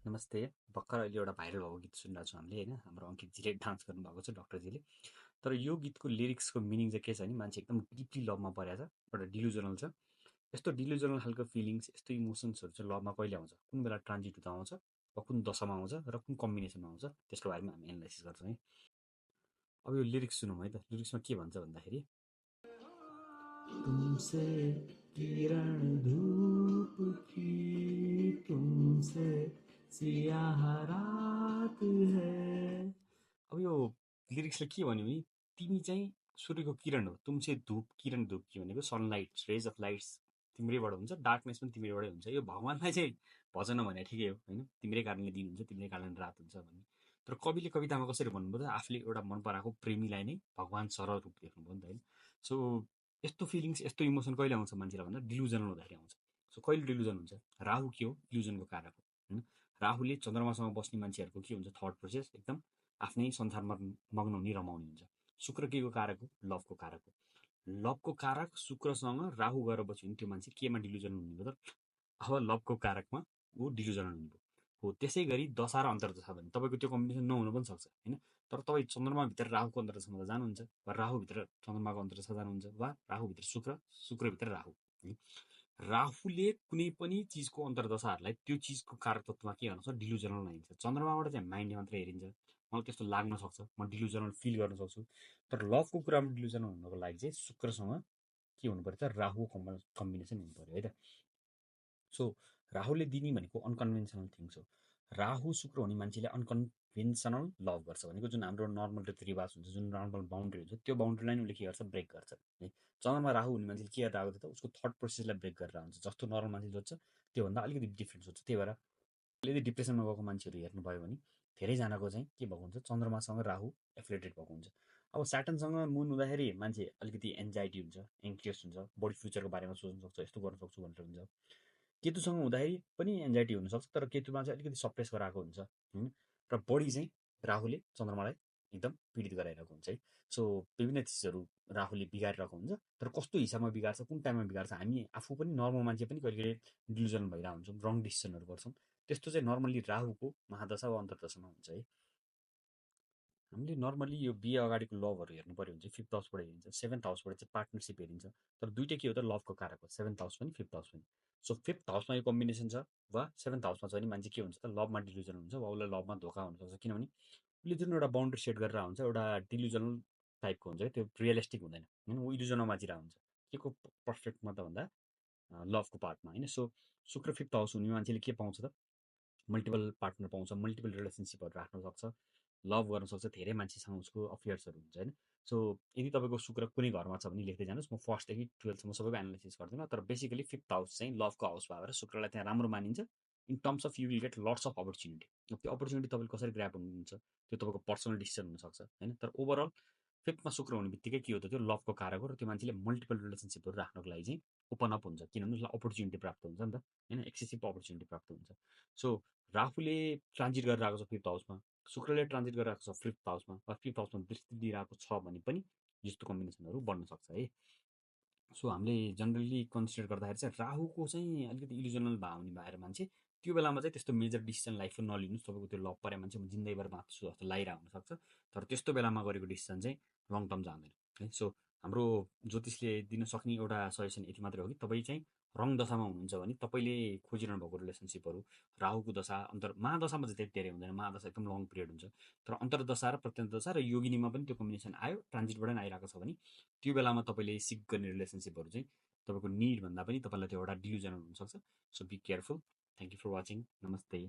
नमस्ते। भर्खर अहिले एउटा भाइरल भएको गीत सुनिरहेको छौँ हामीले होइन, हाम्रो अङ्कितजीले डान्स गर्नुभएको छ डक्टरजीले। तर यो गीतको लिरिक्सको मिनिङ चाहिँ के छ भने मान्छे एकदम डिपली लभमा परेको छ, एउटा डिलुजनल छ। यस्तो डिलुजनल खालको फिलिङ्स, यस्तो इमोसन्सहरू चाहिँ लभमा कहिले आउँछ, कुन बेला ट्रान्जिट हुँदा आउँछ, र कुन दशामा आउँछ र कुन कम्बिनेसनमा आउँछ, त्यसको बारेमा हामी एनालाइसिस गर्छौँ है। अब यो लिरिक्स सुनौँ है त। लिरिक्समा के भन्छ भन्दाखेरि तुमसे किरण धूप की तुमसे सियाह रात है। अब यो लिरिक्सले के भन्यो भने तिमी चाहिँ सूर्यको किरण हो, तुमसे धूप किरण धूप कि भनेको सनलाइट रेज अफ लाइट्स तिम्रैबाट हुन्छ, डार्कनेस पनि तिम्रैबाटै हुन्छ। यो भगवान्लाई चाहिँ भजन भने ठिकै हो होइन, तिम्रै कारणले दिन हुन्छ, तिम्रै कारणले रात हुन्छ भन्ने। तर कविले कवितामा कसरी भन्नुभयो त, आफूले एउटा मन पराएको प्रेमीलाई नै भगवान् सर रूप देख्नुभयो नि त होइन। सो यस्तो फिलिङ्स यस्तो इमोसन कहिले आउँछ मान्छेलाई भन्दा डिलुजनल हुँदाखेरि आउँछ। सो कहिले डिलुजन हुन्छ, राहु के हो डिलुजनको कारक हो होइन। राहुले चन्द्रमासँग बस्ने मान्छेहरूको के हुन्छ थट प्रोसेस एकदम आफ्नै संसारमा मग्न हुने रमाउने हुन्छ। शुक्र के को कारक हो, लभको कारक हो। लभको कारक शुक्रसँग राहु गएर बस्यो भने त्यो मान्छे केमा डिलुजनल हुने भयो त, अब लभको कारकमा ऊ डिलुजनल हुनुभयो हो। त्यसै गरी दशा र अन्तर्दशा भने तपाईँको त्यो कम्बिनेसन नहुनु पनि सक्छ होइन। तर तपाईँ चन्द्रमाभित्र राहुको अन्तर्दशामा त जानुहुन्छ, वा राहुभित्र चन्द्रमाको अन्तर्दशा जानुहुन्छ, वा राहुभित्र शुक्र, शुक्रभित्र राहु है। राहुले कुनै पनि चिजको अन्तर्दशाहरूलाई त्यो चिजको कारक तत्त्वमा के गर्न सक्छ, डिलुजनल मानिन्छ। चन्द्रमाबाट चाहिँ माइन्डले मात्र हेरिन्छ, मलाई त्यस्तो लाग्न सक्छ, म डिलुजनल फिल गर्न सक्छु। तर लभको कुरामा डिलुजनल हुनको लागि चाहिँ शुक्रसँग के हुनु पऱ्यो त, राहुको कम्बिनेसन हुनु पऱ्यो है त। सो राहुले दिने भनेको अनकन्भेन्सनल थिङ्स हो। राहु शुक्र हुने मान्छेले अनकन्भेन्सनल लभ गर्छ भनेको जुन हाम्रो नर्मल रीतिरिवाज हुन्छ, जुन नर्मल बााउन्ड्री हुन्छ, त्यो बााउन्ड्रीलाई नै उसले के गर्छ, ब्रेक गर्छ है। चन्द्रमा राहु हुने मान्छेले के गरेर आएको त, उसको थट प्रोसेसलाई ब्रेक गरेर हुन्छ। जस्तो नर्मल मान्छे सोध्छ त्योभन्दा अलिकति डिफ्रेन्ट सोध्छ। त्यही भएर यदि डिप्रेसनमा गएको मान्छेहरू हेर्नुभयो भने धेरैजनाको चाहिँ के भएको हुन्छ, चन्द्रमासँग राहु एफिलेटेड भएको हुन्छ। अब स्याटर्नसँग मुन हुँदाखेरि मान्छे अलिकति एन्जाइटी हुन्छ, एङ्क्सियस हुन्छ, बडी फ्युचरको बारेमा सोच्न सक्छ, यस्तो गर्न सक्छु भनेर हुन्छ। केतुसँग हुँदाखेरि पनि एन्जाइटी हुनसक्छ, तर केतुमा चाहिँ अलिकति सप्रेस गराएको हुन्छ होइन। र बढी चाहिँ राहुले चन्द्रमालाई एकदम पीडित गराइरहेको हुन्छ है। सो विभिन्न चिजहरू राहुले बिगारिरहेको हुन्छ, तर कस्तो हिसाबमा बिगार्छ, कुन टाइममा बिगार्छ, हामी आफू पनि नर्मल मान्छे पनि कहिले कहिले डिलुजन भइरहेको हुन्छौँ, रङ डिसिसनहरू गर्छौँ। त्यस्तो चाहिँ नर्मल्ली राहुको महादशा वा अन्तर्दशामा हुन्छ है। हामीले नर्मली यो बिहे अगाडिको लभहरू हेर्नु पऱ्यो भने चाहिँ फिफ्थ हाउसबाट हेरिन्छ, सेभेन्थ हाउसबाट चाहिँ पार्टनरसिप हेरिन्छ। तर दुइटै के हो त, लभको कारक हो, सेभेन्थ हाउस पनि फिफ्थ हाउस पनि। सो फिफ्थ हाउसमा यो कम्बिनेसन छ, वा सेभेन्थ हाउसमा छ भने मान्छे के हुन्छ त, लभमा डिलुजन हुन्छ, वा उसलाई लभमा धोका हुनसक्छ। किनभने उसले जुन एउटा बााउन्ड्री सेट गरेर हुन्छ, एउटा डिलुजनल टाइपको हुन्छ है, त्यो रियलिस्टिक हुँदैन होइन, ऊ इल्युजनमा बाँचिरहेको हुन्छ। के को पर्सपेक्टमा त भन्दा लभको पार्टमा होइन। सो शुक्र फिफ्थ हाउस हुने मान्छेले के पाउँछ त, मल्टिपल पार्टनर पाउँछ, मल्टिपल रिलेसनसिपहरू राख्न सक्छ, लभ गर्न सक्छ, धेरै मान्छेसँग उसको अफेयर्सहरू हुन्छ होइन। सो यदि तपाईँको शुक्र कुनै घरमा छ भने लेख्दै जानुहोस्, म फर्स्टदेखि टुवेल्थसम्म सबैको एनालाइसिस गर्दिनँ। तर बेसिकली फिफ्थ हाउस चाहिँ लभको हाउस भएर शुक्रलाई त्यहाँ राम्रो मानिन्छ। In terms of you will get lots of opportunity. त्यो अपर्च्युनिटी तपाईँले कसरी ग्राप हुनुहुन्छ, त्यो तपाईँको पर्सनल डिसिजन हुनसक्छ होइन। तर ओभरअल फिफ्थमा शुक्र हुने बित्तिकै के हो त, त्यो लभको कारक हो, र त्यो मान्छेले मल्टिपल रिलेसनसिपहरू राख्नको लागि चाहिँ ओपन अप हुन्छ, किनभने उसलाई अपर्च्युनिटी प्राप्त हुन्छ नि त होइन, एक्सेसिभ अपर्च्युनिटी प्राप्त हुन्छ। सो राहुले ट्रान्जिट गरेर आएको छ फिफ्थ हाउसमा, शुक्रले ट्रान्जिट गरेर आएको छ फिफ्थ हाउसमा, वा फिफ्थ हाउसमा दृष्टि दिइरहेको छ भने पनि यस्तो कम्बिनेसनहरू बन्न सक्छ है। सो हामीले जनरली कन्सिडर गर्दाखेरि चाहिँ राहुको चाहिँ अलिकति इल्युजनल भए हुने भएर मान्छे त्यो बेलामा चाहिँ त्यस्तो मेजर डिसिजन लाइफको नलिनुहोस्। तपाईँको त्यो लभ परे मान्छे म जिन्दगीभर बाँच्छु जस्तो लागिरहेको हुनसक्छ, तर त्यस्तो बेलामा गरेको डिसिजन चाहिँ लङ टर्म जाँदैन है। सो हाम्रो ज्योतिषले दिन सक्ने एउटा सजेसन यति मात्रै हो कि तपाईँ चाहिँ रङ दशामा हुनुहुन्छ भने तपाईँले खोजिरहनु भएको रिलेसनसिपहरू राहुको दशा महादशामा चाहिँ त्यति धेरै हुँदैन, महादशा एकदम लङ पिरियड हुन्छ। तर अन्तर्दशा र प्रत्यन्त दशा र योगिनीमा पनि त्यो कम्बिनेसन आयो, ट्रान्जिटबाट नै आइरहेको छ भने त्यो बेलामा तपाईँले सिक गर्ने रिलेसनसिपहरू चाहिँ तपाईँको निड भन्दा पनि तपाईँलाई त्यो एउटा डिल्युजनल हुनसक्छ। So be careful. Thank you for watching. नमस्ते।